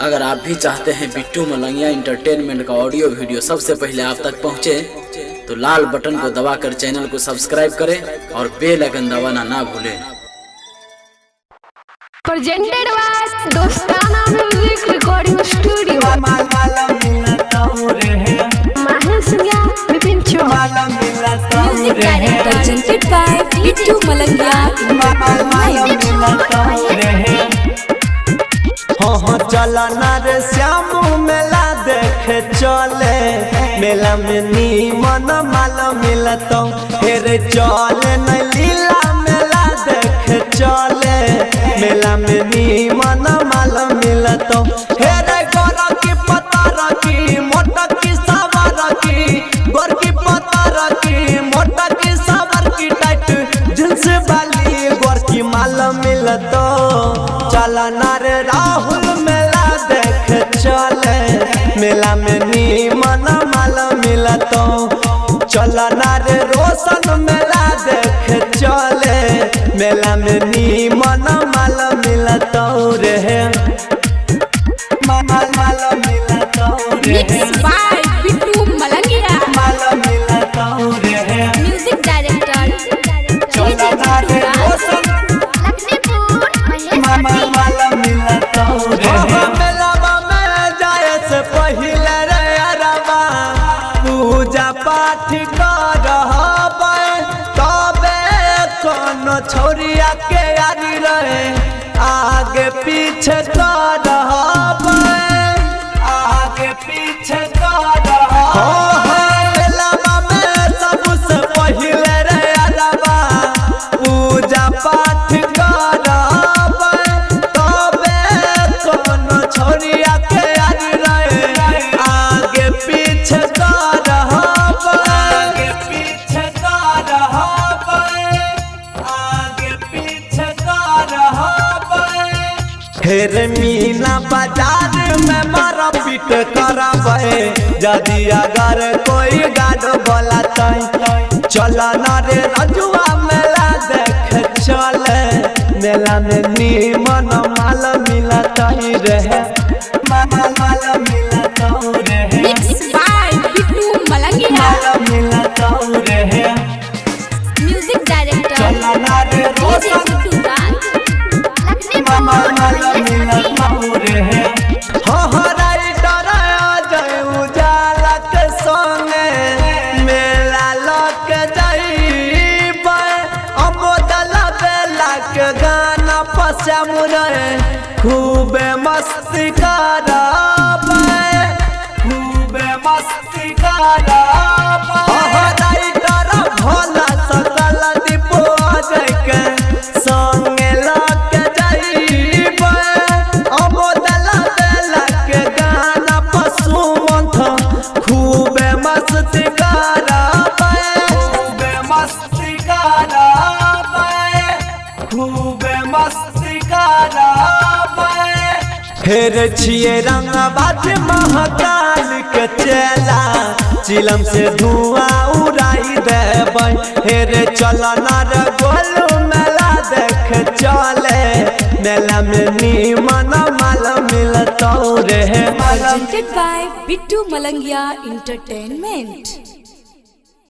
अगर आप भी चाहते हैं बिट्टू मलंगिया इंटरटेनमेंट का ऑडियो वीडियो सबसे पहले आप तक पहुंचे, तो लाल बटन को दबाकर चैनल को सब्सक्राइब करें और बेल आइकन दबाना ना भूलें। Presented by Dostana music recording studio माहेसिया Vipin Chauhan music director presented by Bittu Malangiya. हाँ चला ना रे श्याम मेला देखे चले, मेला में नीमन माल मिलता हेरे चले न लीला मेला देखे चले, मेला में नीमन माल मिलता हेरे गोर की पता रखी मोटा की सावर की, गोर की पता रखी मोटा की सावर की टाइट जींस वाली गोर की माल मिलता। चला ना रे राहुल मेला देख चले, मेला में नीमन माल मिलता। चला ना रे रोशन मेला देख चले, मेला में नीमन माल मिलता रे माल मिलता रे बाय बिट्टू मलंगिया माल मिलता रे म्यूजिक डायरेक्टर। चला ना रे रोशन माल मिलता रे मेला में जाए से पहले रे अरबा पूजा पाठ करहबै, तबे कोनो छौरिया के यारी रहे आगे पीछे करहबै, आगे पीछे करहबै। मेला में सबसे पहले रे अरबा पूजा पाठ करहबै, तबे कोनो छौरिया के यारी रहे आगे पीछे करहबै, आगे पीछे करहबै, आगे पीछे करहबै। फिर मीना बाजार में मारा पीट करबै, यदि अगर कोई गाड बोलातै। चला ना रे रजुआ मेला देख चले, मेला में नीमन माल मिलता रे माल मिलता रे बाय बिट्टू मलंगिया माल मिलता रे। Music director. चला ना रे रोशन माल मिलता रे। हो राइटर जय उजाला के संगे मेला लग जाइबै, अमोदल बेला के गाना पश्याम रे खूबे मस्ती करबै, खूबे मस्ती करबै। हो राइटर भोला सकल दीपो जय के संगे लग जाइबै, अमोदल बेला के गाना पशु मंथ खूबे मस्ती करबै, खूबे मस्ती करबै, खूबे मस्ती करबै। फेर छिए रंगबाज महाकाल के चेला, चिलम से धुआं उड़ाई देबै। फेर चला ना रे गोलू मेला देख चले, मेला में नीमन माल मिलता रे presented by Bittu Malangiya entertainment.